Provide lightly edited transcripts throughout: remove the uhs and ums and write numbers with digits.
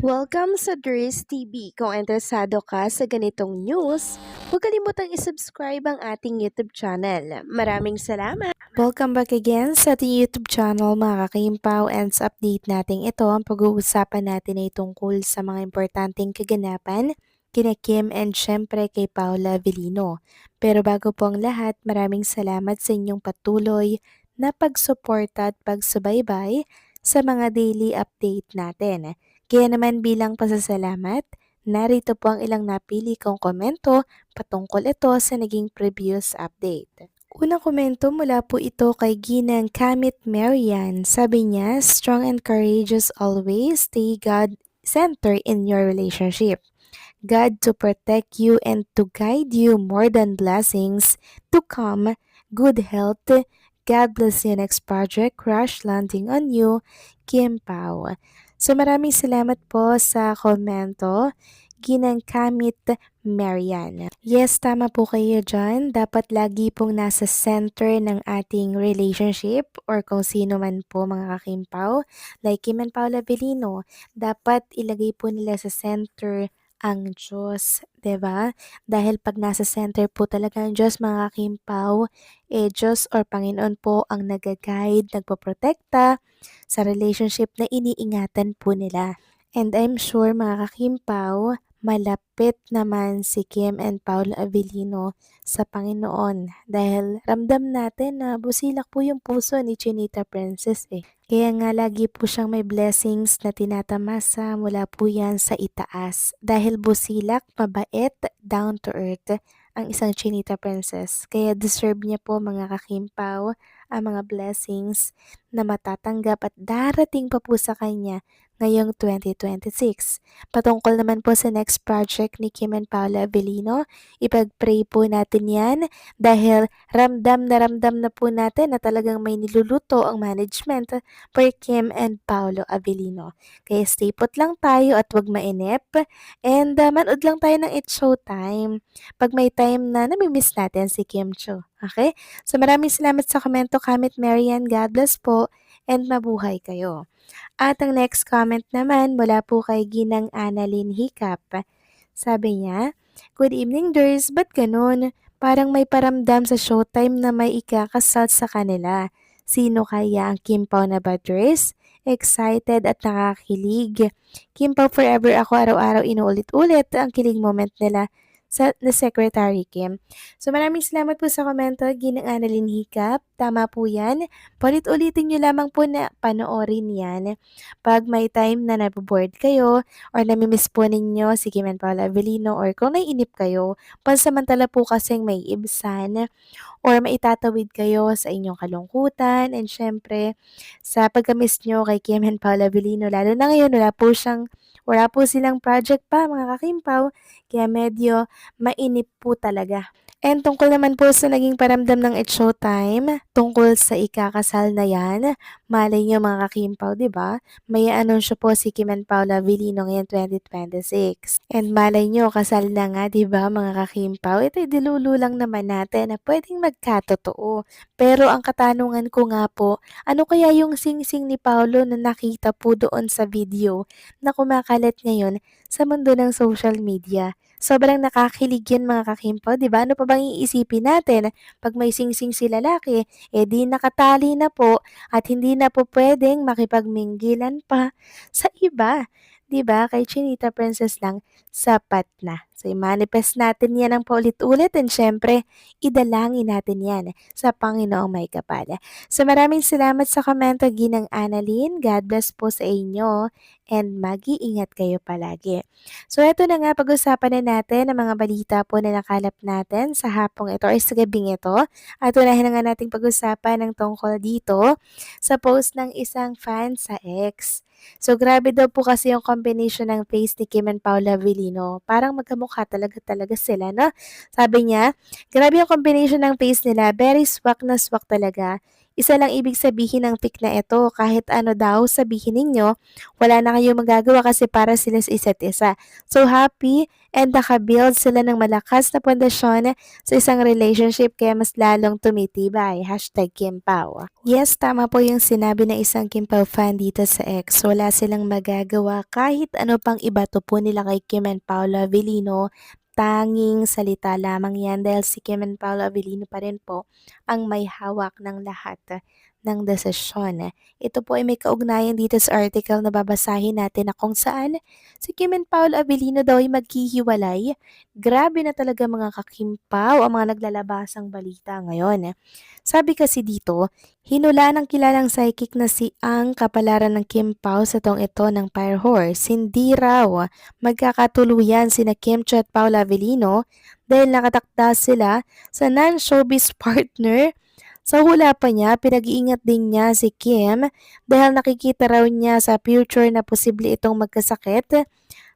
Welcome sa Dries TV. Kung interesado ka sa ganitong news, huwag kalimutang isubscribe ang ating YouTube channel. Maraming salamat! Welcome back again sa ating YouTube channel mga kakimpaw, and sa update natin ito, ang pag-uusapan natin ay tungkol sa mga importanteng kaganapan kina Kim and syempre kay Paula Avellino. Pero bago po ang lahat, maraming salamat sa inyong patuloy na pagsuporta at pagsubaybay sa mga daily update natin. Kaya naman bilang pasasalamat, narito po ang ilang napili kong komento patungkol ito sa naging previous update. Unang komento mula po ito kay Ginang Kamit Marian. Sabi niya, strong and courageous always, stay God-centered in your relationship. God to protect you and to guide you more than blessings to come, good health. God bless you next project, crash landing on you, Kim Pao. So maraming salamat po sa komento, Ginang Kamit Marian. Yes, tama po kayo dyan. Dapat lagi pong nasa center ng ating relationship or kung sino man po mga kakimpaw, like Kim and Paula Avellino, dapat ilagay po nila sa center ang Diyos, 'di ba? Dahil pag nasa center po talaga ang Diyos mga kakimpaw, Diyos or Panginoon po ang nag-guide, nagpoprotekta sa relationship na iniingatan po nila. And I'm sure mga kakimpaw, malapit naman si Kim and Paul Avellino sa Panginoon dahil ramdam natin na busilak po yung puso ni Chinita Princess eh. Kaya nga lagi po siyang may blessings na tinatamasa mula po yan sa itaas. Dahil busilak, mabait, down to earth ang isang Chinita Princess. Kaya deserve niya po mga kakimpaw ang mga blessings na matatanggap at darating pa po sa kanya ngayong 2026. Patungkol naman po sa next project ni Kim and Paula Avellino, ipag-pray po natin yan dahil ramdam na po natin na talagang may niluluto ang management for Kim and Paolo Avellino. Kaya stay put lang tayo at wag mainip and manood lang tayo ng It's Showtime pag may time na namimiss natin si Kim Cho. Okay? So maraming salamat sa komento, Kamit Marian. God bless po and mabuhay kayo. At ang next comment naman mula po kay Ginang Annalyn Hicap. Sabi niya, "Good evening, Ders. Ba't ganun? Parang may paramdam sa Showtime na may ikakasal sa kanila. Sino kaya ang Kim Pao na ba, Ders? Excited at nakakilig. Kim Pao forever ako, araw-araw inuulit-ulit ang kilig moment nila na Secretary Kim." So maraming salamat po sa komento, Ginang Annalyn Hicap. Tama po yan. Palit-ulitin nyo lamang po na panoorin yan. Pag may time na naboboard kayo or namimiss po ninyo si Kim and Paula Avellino or kung naiinip kayo, pansamantala po kasing may ibsan or maitatawid kayo sa inyong kalungkutan and syempre sa pagka-miss nyo kay Kim and Paula Avellino, lalo na ngayon wala po silang project pa mga kakimpaw, kaya medyo mainip po talaga. And tungkol naman po sa naging paramdam ng It's Showtime, tungkol sa ikakasal na yan, malay nyo mga kakimpaw, di ba? May anunsyo po si Kim and Paula Avellino ngayong 2026. And malay nyo, kasal na nga, di ba mga kakimpaw? Ito'y dilulu lang naman natin na pwedeng magkatotoo. Pero ang katanungan ko nga po, ano kaya yung sing-sing ni Paolo na nakita po doon sa video na kumakalat ngayon sa mundo ng social media? Sobrang nakakilig yan mga kakimpaw, di ba? Ano pa bang iisipin natin? Pag may sing-sing si lalaki, di nakatali na po at hindi na po pwedeng makipagminggilan pa sa iba. 'Di ba? Kay Chinita Princess lang, sapat na. So, i-manifest natin yan ng paulit-ulit and syempre, idalangin natin yan sa Panginoong may kapal. So, maraming salamat sa komento, Ginang Annalyn. God bless po sa inyo and mag-iingat kayo palagi. So, eto na nga, pag-usapan na natin ang mga balita po na nakalap natin sa hapong ito or sa gabing ito. At unahin na nga nating pag-usapan ng tungkol dito sa post ng isang fan sa X. So, grabe daw po kasi yung combination ng face ni Kim and Paula Avellino. Parang magkamukha talaga sila, no? Sabi niya, grabe yung combination ng face nila. Very swak na swak talaga. Isa lang ibig sabihin ng pic na ito, kahit ano daw sabihin ninyo, wala na kayong magagawa kasi para sila sa isa't isa. So happy and nakabuild sila ng malakas na pundasyon sa isang relationship kaya mas lalong tumitibay. Hashtag Kim Pao. Yes, tama po yung sinabi ng isang Kim Pao fan dito sa ex. Wala silang magagawa kahit ano pang ibato po nila kay Kim and Paolo Avellino. Tanging salita lamang yan dahil si Kim and Paolo Avellino pa rin po ang may hawak ng lahat ng desisyon. Ito po ay may kaugnayan dito sa article na babasahin natin na kung saan si Kim and Paolo Avellino daw ay maghihiwalay. Grabe na talaga mga kakimpaw ang mga naglalabasang balita ngayon. Sabi kasi dito, hinula ng kilalang psychic na si Ang kapalaran ng Kim Pao sa tong ito ng Fire Horse. Hindi raw magkakatuluyan sina Kim Cho at Paula Avellino dahil nakatakda sila sa non-showbiz partner. Sa hula pa niya, pinag-iingat din niya si Kim dahil nakikita raw niya sa future na posible itong magkasakit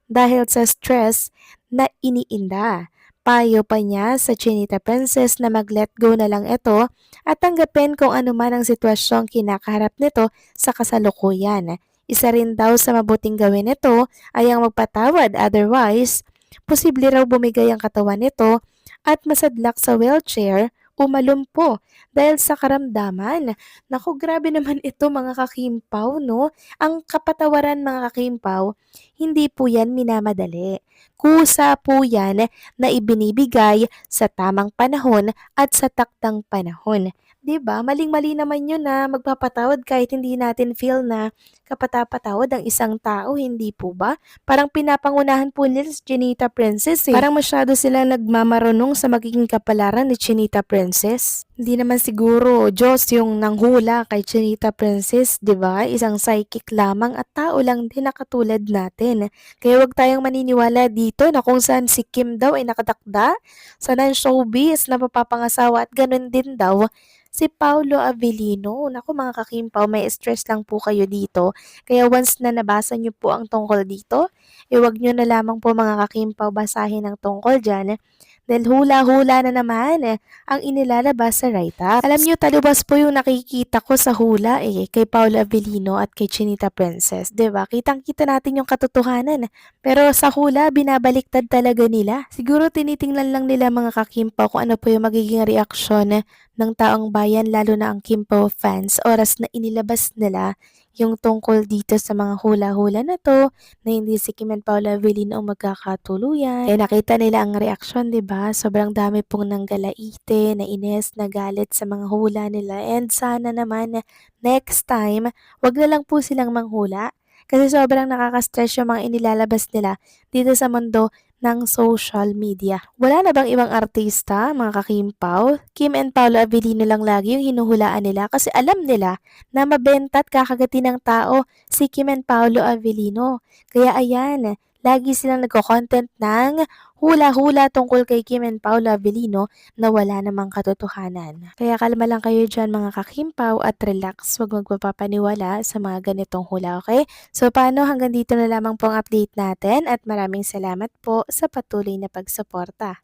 dahil sa stress na iniinda. Payo pa niya sa Chinita Princess na mag-let go na lang ito at tanggapin kung ano man ang sitwasyong kinakaharap nito sa kasalukuyan. Isa rin daw sa mabuting gawin nito ay ang magpatawad, otherwise, posible raw bumigay ang katawan nito at masadlak sa wheelchair o malumpo dahil sa karamdaman. Naku, grabe naman ito mga kakimpaw, no? Ang kapatawaran mga kakimpaw, hindi po yan minamadali. Kusa po yan na ibinibigay sa tamang panahon at sa taktang panahon. 'Di ba? Maling-mali naman 'yun na magpapatawad kahit hindi natin feel na kapatapatawad ang isang tao, hindi po ba? Parang pinapangunahan po nila si Chinita Princess eh. Parang masyado sila nagmamarunong sa magiging kapalaran ni Chinita Princess. Hindi naman siguro Diyos yung nanghula kay Chinita Princess, 'di ba? Isang psychic lamang at tao lang din na katulad natin. Kaya wag tayong maniniwala dito na kung saan si Kim daw ay nakatakda sa non-showbiz na mapapangasawa at ganun din daw si Paulo Avellino. Naku mga kakimpaw, may stress lang po kayo dito. Kaya once na nabasa nyo po ang tungkol dito, iwag nyo na lamang po mga kakimpaw basahin ang tungkol dyan. Dahil hula-hula na naman ang inilalabas sa write-up. Alam nyo, talubas po yung nakikita ko sa hula kay Paolo Avellino at kay Chinita Princess. 'Di ba? Kitang-kita natin yung katotohanan. Pero sa hula, binabaliktad talaga nila. Siguro tinitingnan lang nila mga kakimpaw kung ano po yung magiging reaksyon ng taong bayan lalo na ang Kimpo fans oras na inilabas nila yung tungkol dito sa mga hula-hula na to na hindi si Kim and Paula Avellino ang magkakatuluyan. Eh nakita nila ang reaksyon, 'di ba? Sobrang dami pong nanggalaite, nainis, nagalit sa mga hula nila and sana naman next time, wag na lang po silang manghula. Kasi sobrang nakaka-stress yung mga inilalabas nila dito sa mundo ng social media. Wala na bang ibang artista, mga kakimpaw? Kim and Paolo Avellino lang lagi yung hinuhulaan nila kasi alam nila na mabenta at kakagati ng tao si Kim and Paolo Avellino. Kaya ayan, lagi silang nagko-content ng hula-hula tungkol kay Kim and Paolo Avellino na wala namang katotohanan. Kaya kalma lang kayo dyan mga kakimpaw at relax, huwag magpapaniwala sa mga ganitong hula, okay? So paano hanggang dito na lamang po ang update natin at maraming salamat po sa patuloy na pagsuporta.